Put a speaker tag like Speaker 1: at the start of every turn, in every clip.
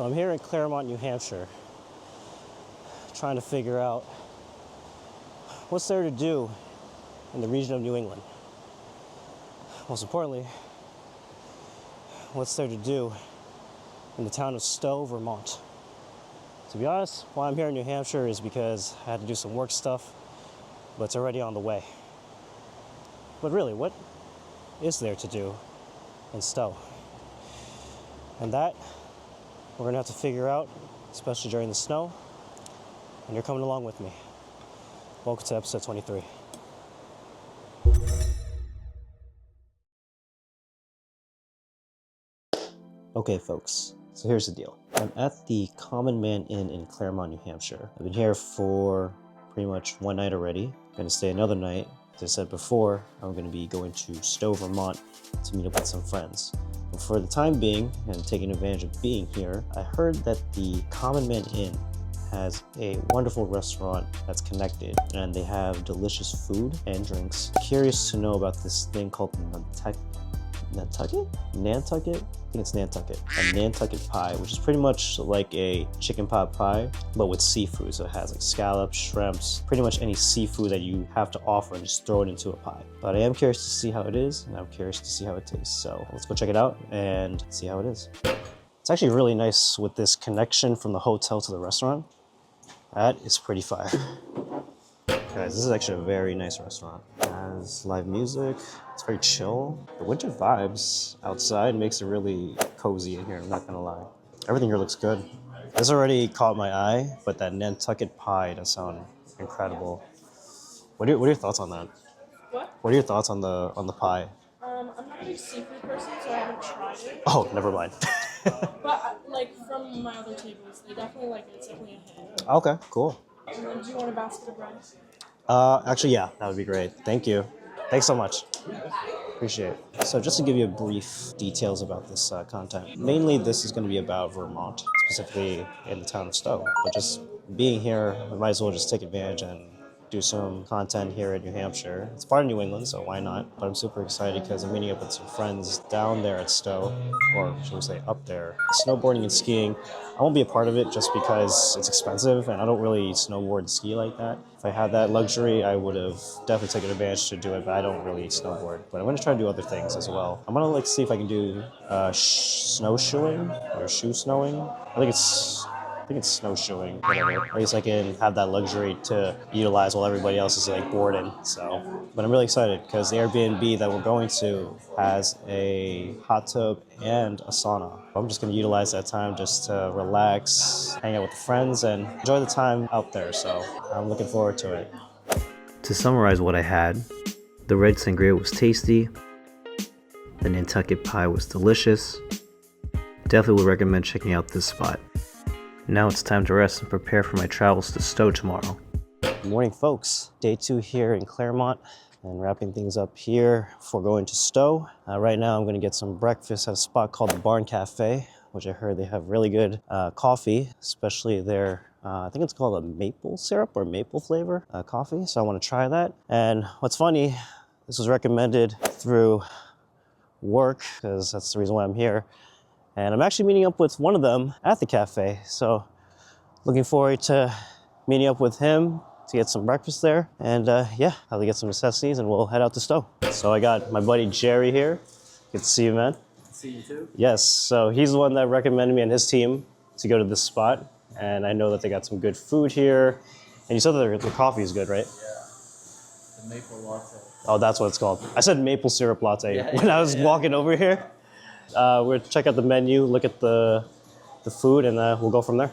Speaker 1: So I'm here in Claremont, New Hampshire, trying to figure out what's there to do in the region of New England. Most importantly, what's there to do in the town of Stowe, Vermont. To be honest, why I'm here in New Hampshire is because I had to do some work stuff, but it's already on the way. But really, what is there to do in Stowe? And that we're gonna have to figure out, especially during the snow, and you're coming along with me. Welcome to episode 23. Okay folks, so here's the deal. I'm at the Common Man Inn in Claremont, New Hampshire. I've been here for pretty much one night already. I'm gonna stay another night. As I said before, I'm gonna be going to Stowe, Vermont to meet up with some friends. And for the time being, and taking advantage of being here, I heard that the Common Man Inn has a wonderful restaurant that's connected, and they have delicious food and drinks. Curious to know about this thing called Nantucket? Nantucket? I think it's Nantucket. A Nantucket pie, which is pretty much like a chicken pot pie, but with seafood. So it has like scallops, shrimps, pretty much any seafood that you have to offer and just throw it into a pie. But I am curious to see how it is, and I'm curious to see how it tastes. So let's go check it out and see how it is. It's actually really nice with this connection from the hotel to the restaurant. That is pretty fire. Guys, this is actually a very nice restaurant. It has live music, it's very chill. The winter vibes outside makes it really cozy in here, I'm not gonna lie. Everything here looks good. This already caught my eye, but that Nantucket pie does sound incredible. What are your thoughts on that?
Speaker 2: What?
Speaker 1: What are your thoughts on the pie?
Speaker 2: I'm not a big seafood person, so I haven't tried it.
Speaker 1: Oh, never mind.
Speaker 2: But like from my other tables, they definitely like it. It's definitely a hit.
Speaker 1: Okay, cool.
Speaker 2: And then, do you want a basket of rice?
Speaker 1: Actually, yeah, that would be great. Thank you. Thanks so much. Appreciate it. So just to give you brief details about this content, mainly this is going to be about Vermont, specifically in the town of Stowe. But just being here, we might as well just take advantage and do some content here in New Hampshire. It's part of New England, so why not? But I'm super excited because I'm meeting up with some friends down there at Stowe, or should we say up there. Snowboarding and skiing, I won't be a part of it just because it's expensive and I don't really snowboard and ski like that. If I had that luxury, I would have definitely taken advantage to do it, but I don't really snowboard. But I'm gonna try to do other things as well. I'm gonna see if I can do snowshoeing or shoe snowing. I think it's snowshoeing, whatever. At least I can have that luxury to utilize while everybody else is like boarding. So, but I'm really excited because the Airbnb that we're going to has a hot tub and a sauna. I'm just gonna utilize that time just to relax, hang out with friends, and enjoy the time out there. So I'm looking forward to it.
Speaker 3: To summarize what I had, the red sangria was tasty, the Nantucket pie was delicious. Definitely would recommend checking out this spot. Now it's time to rest and prepare for my travels to Stowe tomorrow.
Speaker 1: Good morning, folks. Day 2 here in Claremont and wrapping things up here before going to Stowe. Right now I'm going to get some breakfast at a spot called the Barn Cafe, which I heard they have really good coffee, especially their, I think it's called a maple syrup or maple flavor coffee. So I want to try that. And what's funny, this was recommended through work because that's the reason why I'm here. And I'm actually meeting up with one of them at the cafe. So looking forward to meeting up with him to get some breakfast there. And yeah, I'll get some necessities and we'll head out to Stowe. So I got my buddy Jerry here. Good to see you, man.
Speaker 4: See you too.
Speaker 1: Yes, so he's the one that recommended me and his team to go to this spot. And I know that they got some good food here. And you said that the coffee is good, right?
Speaker 4: Yeah, the maple latte.
Speaker 1: Oh, that's what it's called. I said maple syrup latte when
Speaker 4: yeah,
Speaker 1: I was walking over here. We're gonna check out the menu, look at the food, and we'll go from there.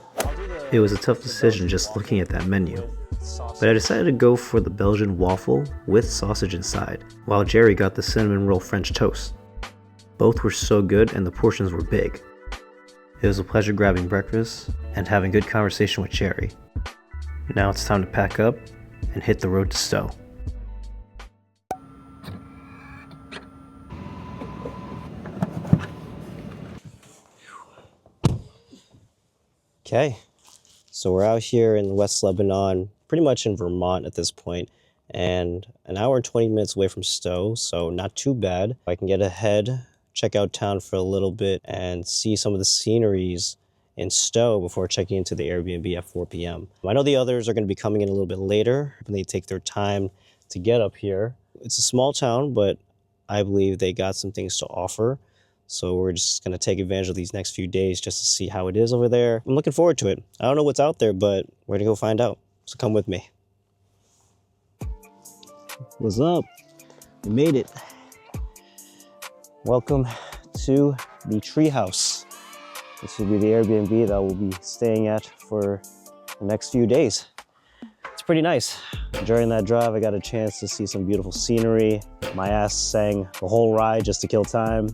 Speaker 3: It was a tough decision just looking at that menu, but I decided to go for the Belgian waffle with sausage inside, while Jerry got the cinnamon roll French toast. Both were so good and the portions were big. It was a pleasure grabbing breakfast and having good conversation with Jerry. Now it's time to pack up and hit the road to Stowe.
Speaker 1: Okay, so we're out here in West Lebanon, pretty much in Vermont at this point, and an hour and 20 minutes away from Stowe, so not too bad. I can get ahead, check out town for a little bit, and see some of the sceneries in Stowe before checking into the Airbnb at 4 p.m. I know the others are going to be coming in a little bit later when they take their time to get up here. It's a small town, but I believe they got some things to offer. So we're just going to take advantage of these next few days just to see how it is over there. I'm looking forward to it. I don't know what's out there, but we're going to go find out. So come with me. What's up? We made it. Welcome to the treehouse. This will be the Airbnb that we'll be staying at for the next few days. It's pretty nice. During that drive, I got a chance to see some beautiful scenery. My ass sang the whole ride just to kill time,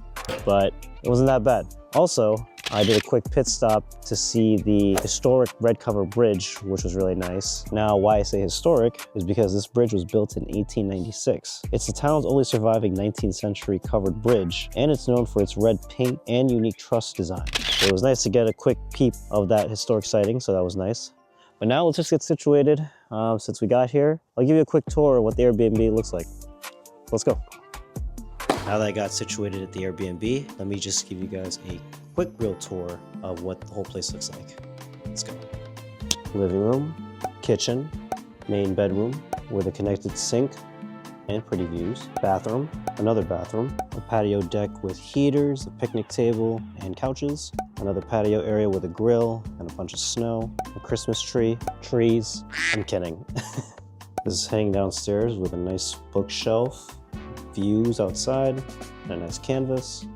Speaker 1: but it wasn't that bad. Also, I did a quick pit stop to see the historic red cover bridge, which was really nice. Now, why I say historic is because this bridge was built in 1896. It's the town's only surviving 19th century covered bridge, and it's known for its red paint and unique truss design. So it was nice to get a quick peep of that historic sighting, so that was nice. But now let's just get situated. Since we got here, I'll give you a quick tour of what the Airbnb looks like. Let's go. Now that I got situated at the Airbnb, let me just give you guys a quick real tour of what the whole place looks like. Let's go. Living room, kitchen, main bedroom with a connected sink and pretty views. Bathroom, another bathroom, a patio deck with heaters, a picnic table and couches, another patio area with a grill and a bunch of snow, a Christmas tree, trees. I'm kidding. This is hanging downstairs with a nice bookshelf, views outside, and a nice canvas.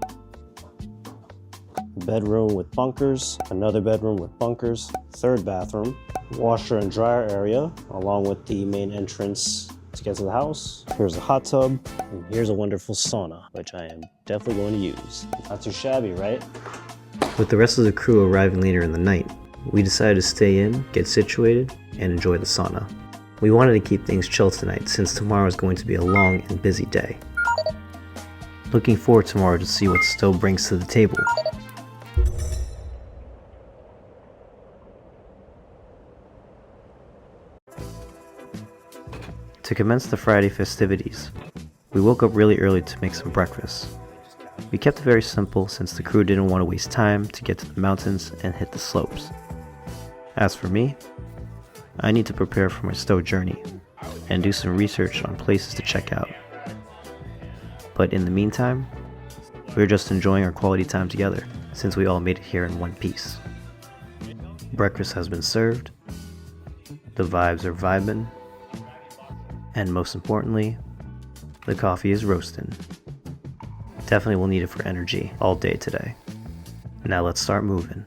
Speaker 1: Bedroom with bunkers, another bedroom with bunkers, third bathroom, washer and dryer area, along with the main entrance to get to the house. Here's a hot tub, and here's a wonderful sauna, which I am definitely going to use. Not too shabby, right?
Speaker 3: With the rest of the crew arriving later in the night, we decided to stay in, get situated, and enjoy the sauna. We wanted to keep things chill tonight since tomorrow is going to be a long and busy day. Looking forward tomorrow to see what Stowe brings to the table. To commence the Friday festivities, we woke up really early to make some breakfast. We kept it very simple since the crew didn't want to waste time to get to the mountains and hit the slopes. As for me, I need to prepare for my Stowe journey and do some research on places to check out. But in the meantime, we're just enjoying our quality time together since we all made it here in one piece. Breakfast has been served, the vibes are vibing, and most importantly, the coffee is roasting. Definitely will need it for energy all day today. Now let's start moving.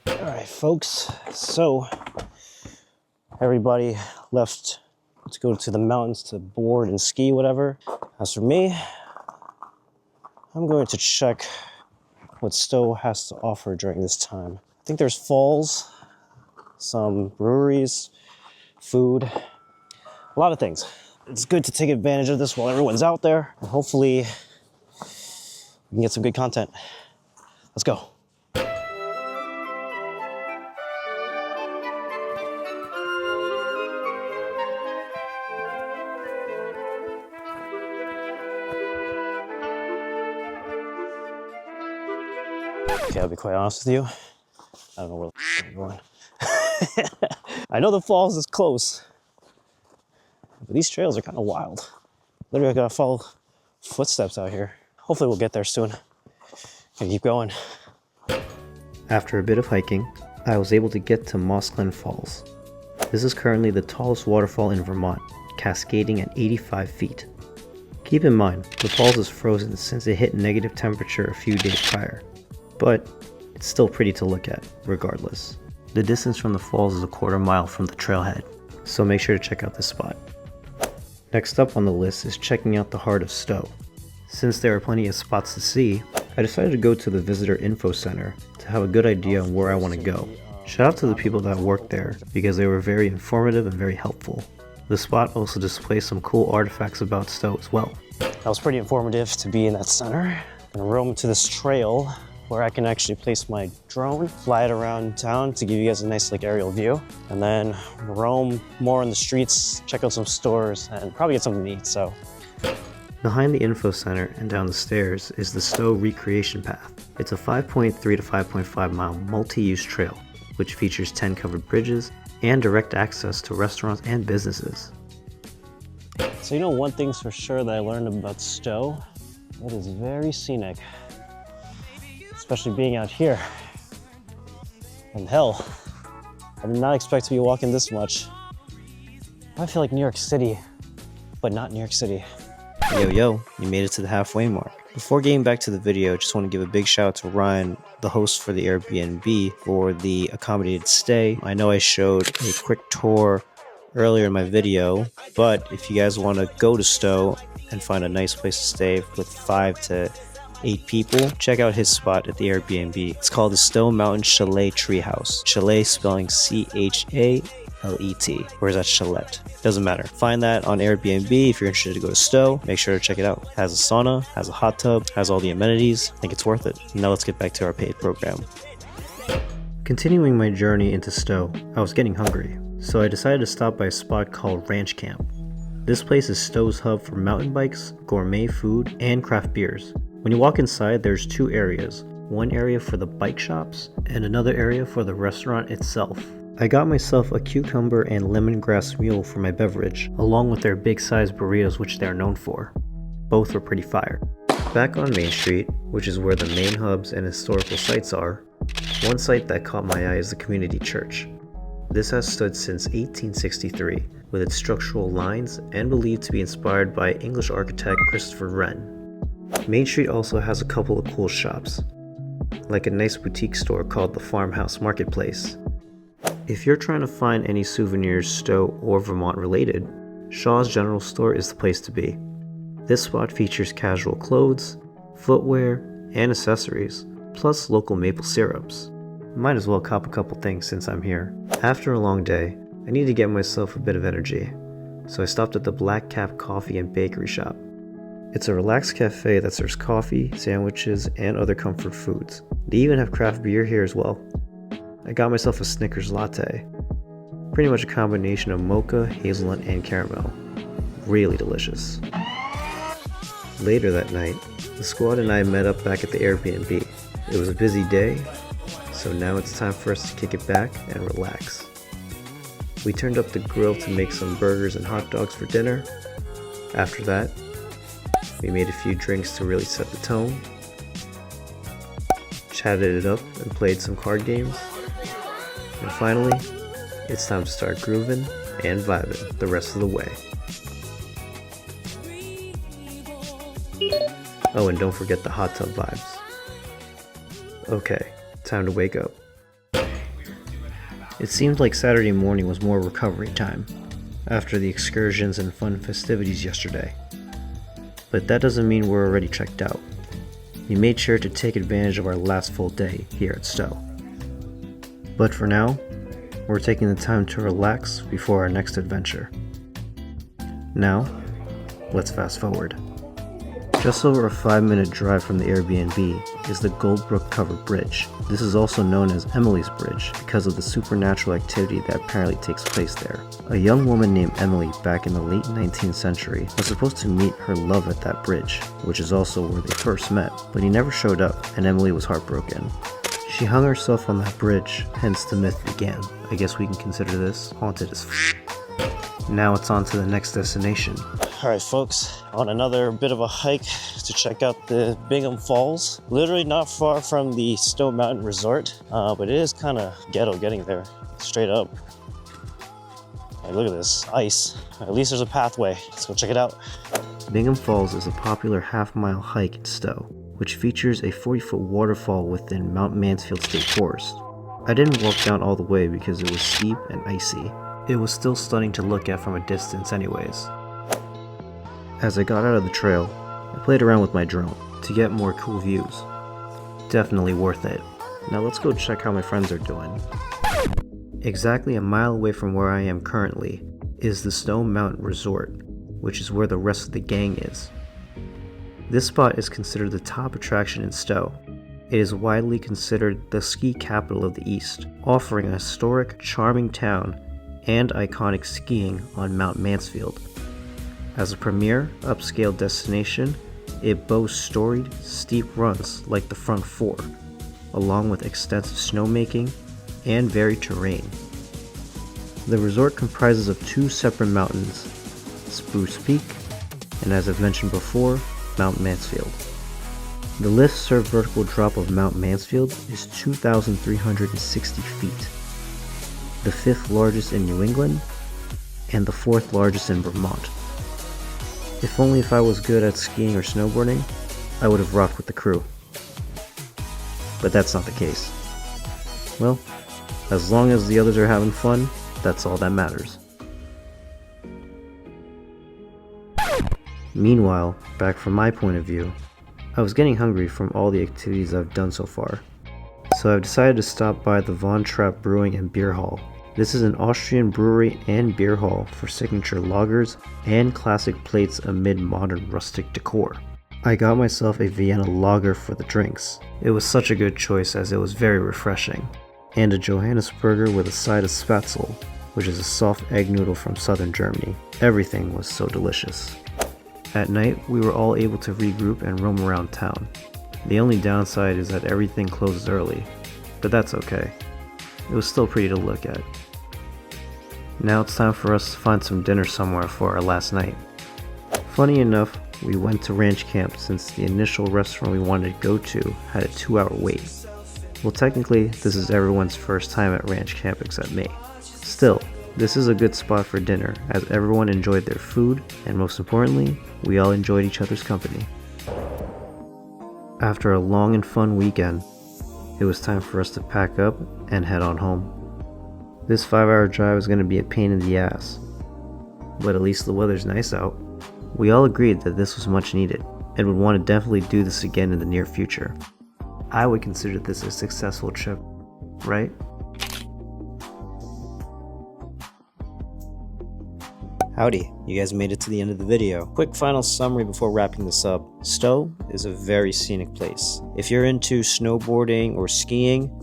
Speaker 1: Alright folks, so everybody left to go to the mountains to board and ski, whatever. As for me, I'm going to check what Stowe has to offer during this time. I think there's falls, some breweries, food, a lot of things. It's good to take advantage of this while everyone's out there, and hopefully we can get some good content. Let's go. Okay, I'll be quite honest with you. I don't know where I'm going. I know the falls is close, but these trails are kind of wild. Literally, I gotta follow footsteps out here. Hopefully we'll get there soon. Gonna keep going.
Speaker 3: After a bit of hiking, I was able to get to Moss Glen Falls. This is currently the tallest waterfall in Vermont, cascading at 85 feet. Keep in mind, the falls is frozen since it hit negative temperature a few days prior, but it's still pretty to look at, regardless. The distance from the falls is a quarter mile from the trailhead, so make sure to check out this spot. Next up on the list is checking out the heart of Stowe. Since there are plenty of spots to see, I decided to go to the Visitor Info Center to have a good idea on where I want to go. Shout out to the people that worked there because they were very informative and very helpful. The spot also displays some cool artifacts about Stowe as well.
Speaker 1: That was pretty informative to be in that center and roam to this trail where I can actually place my drone, fly it around town to give you guys a nice aerial view, and then roam more in the streets, check out some stores, and probably get something to eat. So
Speaker 3: Behind the info center and down the stairs is the Stowe Recreation Path. It's a 5.3 to 5.5 mile multi-use trail, which features 10 covered bridges and direct access to restaurants and businesses.
Speaker 1: So you know one thing's for sure that I learned about Stowe? It is very scenic, especially being out here. And hell, I did not expect to be walking this much. I feel like New York City, but not New York City. Yo, you made it to the halfway mark. Before getting back to the video, just want to give a big shout out to Ryan, the host for the Airbnb, for the accommodated stay. I know I showed a quick tour earlier in my video, but if you guys want to go to Stowe and find a nice place to stay with 5 to 8 people, check out his spot at the Airbnb. It's called the Stowe Mountain Chalet Treehouse. Chalet spelling CHALET, or is that chalet? Doesn't matter. Find that on Airbnb if you're interested to go to Stowe. Make sure to check it out. Has a sauna, has a hot tub, has all the amenities. I think it's worth it. Now let's get back to our paid program.
Speaker 3: Continuing my journey into Stowe, I was getting hungry, so I decided to stop by a spot called Ranch Camp. This place is Stowe's hub for mountain bikes, gourmet food, and craft beers. When you walk inside, there's 2 areas. One area for the bike shops, and another area for the restaurant itself. I got myself a cucumber and lemongrass mule for my beverage, along with their big size burritos which they are known for. Both were pretty fire. Back on Main Street, which is where the main hubs and historical sites are, one site that caught my eye is the community church. This has stood since 1863, with its structural lines and believed to be inspired by English architect Christopher Wren. Main Street also has a couple of cool shops, like a nice boutique store called the Farmhouse Marketplace. If you're trying to find any souvenirs Stowe or Vermont related, Shaw's General Store is the place to be. This spot features casual clothes, footwear, and accessories, plus local maple syrups. Might as well cop a couple things since I'm here. After a long day, I need to get myself a bit of energy, so I stopped at the Black Cap Coffee and Bakery Shop. It's a relaxed cafe that serves coffee, sandwiches, and other comfort foods. They even have craft beer here as well. I got myself a Snickers latte. Pretty much a combination of mocha, hazelnut, and caramel. Really delicious. Later that night, the squad and I met up back at the Airbnb. It was a busy day, so now it's time for us to kick it back and relax. We turned up the grill to make some burgers and hot dogs for dinner. After that, we made a few drinks to really set the tone, chatted it up and played some card games, and finally, it's time to start grooving and vibing the rest of the way. Oh, and don't forget the hot tub vibes. Okay, time to wake up. It seemed like Saturday morning was more recovery time, after the excursions and fun festivities yesterday. But that doesn't mean we're already checked out. We made sure to take advantage of our last full day here at Stowe. But for now, we're taking the time to relax before our next adventure. Now, let's fast forward. Just over a 5-minute drive from the Airbnb is the Goldbrook Covered Bridge. This is also known as Emily's Bridge because of the supernatural activity that apparently takes place there. A young woman named Emily back in the late 19th century was supposed to meet her love at that bridge, which is also where they first met, but he never showed up and Emily was heartbroken. She hung herself on that bridge, hence the myth began. I guess we can consider this haunted as f***. Now it's on to the next destination.
Speaker 1: Alright folks, on another bit of a hike to check out the Bingham Falls. Literally not far from the Stowe Mountain Resort, but it is kind of ghetto getting there, straight up. Hey, look at this, ice. At least there's a pathway. Let's go check it out.
Speaker 3: Bingham Falls is a popular half-mile hike in Stowe, which features a 40-foot waterfall within Mount Mansfield State Forest. I didn't walk down all the way because it was steep and icy. It was still stunning to look at from a distance anyways. As I got out of the trail, I played around with my drone to get more cool views. Definitely worth it. Now let's go check how my friends are doing. Exactly a mile away from where I am currently is the Stowe Mountain Resort, which is where the rest of the gang is. This spot is considered the top attraction in Stowe. It is widely considered the ski capital of the East, offering a historic, charming town and iconic skiing on Mount Mansfield. As a premier upscale destination, it boasts storied, steep runs like the front four, along with extensive snowmaking and varied terrain. The resort comprises of two separate mountains, Spruce Peak, and as I've mentioned before, Mount Mansfield. The lift served vertical drop of Mount Mansfield is 2,360 feet, the 5th largest in New England, and the 4th largest in Vermont. If only if I was good at skiing or snowboarding, I would have rocked with the crew. But that's not the case. Well, as long as the others are having fun, that's all that matters. Meanwhile, back from my point of view, I was getting hungry from all the activities I've done so far. So I've decided to stop by the Von Trapp Brewing and Beer Hall. This is an Austrian brewery and beer hall for signature lagers and classic plates amid modern rustic decor. I got myself a Vienna lager for the drinks. It was such a good choice as it was very refreshing. And a Johannesburger with a side of Spätzle, which is a soft egg noodle from southern Germany. Everything was so delicious. At night, we were all able to regroup and roam around town. The only downside is that everything closes early, but that's okay. It was still pretty to look at. Now it's time for us to find some dinner somewhere for our last night. Funny enough, we went to Ranch Camp since the initial restaurant we wanted to go to had a 2-hour wait. Well, technically, this is everyone's first time at Ranch Camp except me. Still, this is a good spot for dinner as everyone enjoyed their food, and most importantly, we all enjoyed each other's company. After a long and fun weekend, it was time for us to pack up and head on home. This 5-hour drive is going to be a pain in the ass, but at least the weather's nice out. We all agreed that this was much needed and would want to definitely do this again in the near future. I would consider this a successful trip, right?
Speaker 1: Howdy, you guys made it to the end of the video. Quick final summary before wrapping this up. Stowe is a very scenic place. If you're into snowboarding or skiing,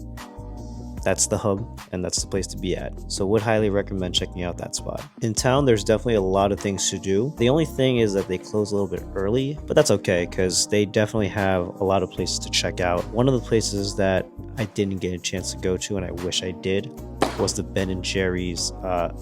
Speaker 1: that's the hub and that's the place to be at. So would highly recommend checking out that spot. In town, there's definitely a lot of things to do. The only thing is that they close a little bit early, but that's okay because they definitely have a lot of places to check out. One of the places that I didn't get a chance to go to and I wish I did was the Ben & Jerry's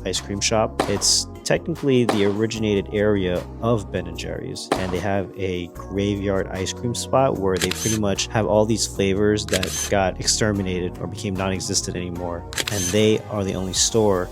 Speaker 1: ice cream shop. It's technically the originated area of Ben & Jerry's, and they have a graveyard ice cream spot where they pretty much have all these flavors that got exterminated or became non-existent anymore, and they are the only store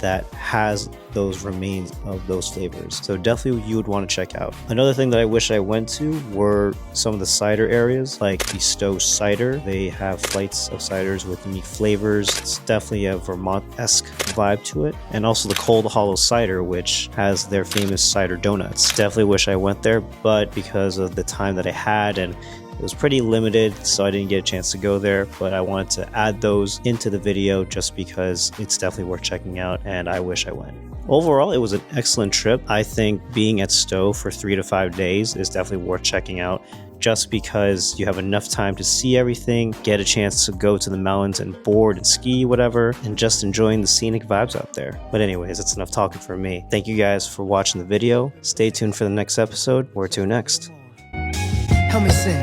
Speaker 1: that has those remains of those flavors. So definitely you would want to check out. Another thing that I wish I went to were some of the cider areas, like the Stowe cider. They have flights of ciders with unique flavors. It's definitely a Vermont-esque vibe to it. And also the Cold Hollow cider, which has their famous cider donuts. Definitely wish I went there, but because of the time that I had and it was pretty limited, so I didn't get a chance to go there, but I wanted to add those into the video just because it's definitely worth checking out and I wish I went. Overall, it was an excellent trip. I think being at Stowe for 3 to 5 days is definitely worth checking out just because you have enough time to see everything, get a chance to go to the mountains and board and ski, whatever, and just enjoying the scenic vibes out there. But anyways, that's enough talking for me. Thank you guys for watching the video. Stay tuned for the next episode. Where to next?
Speaker 5: Help me sing.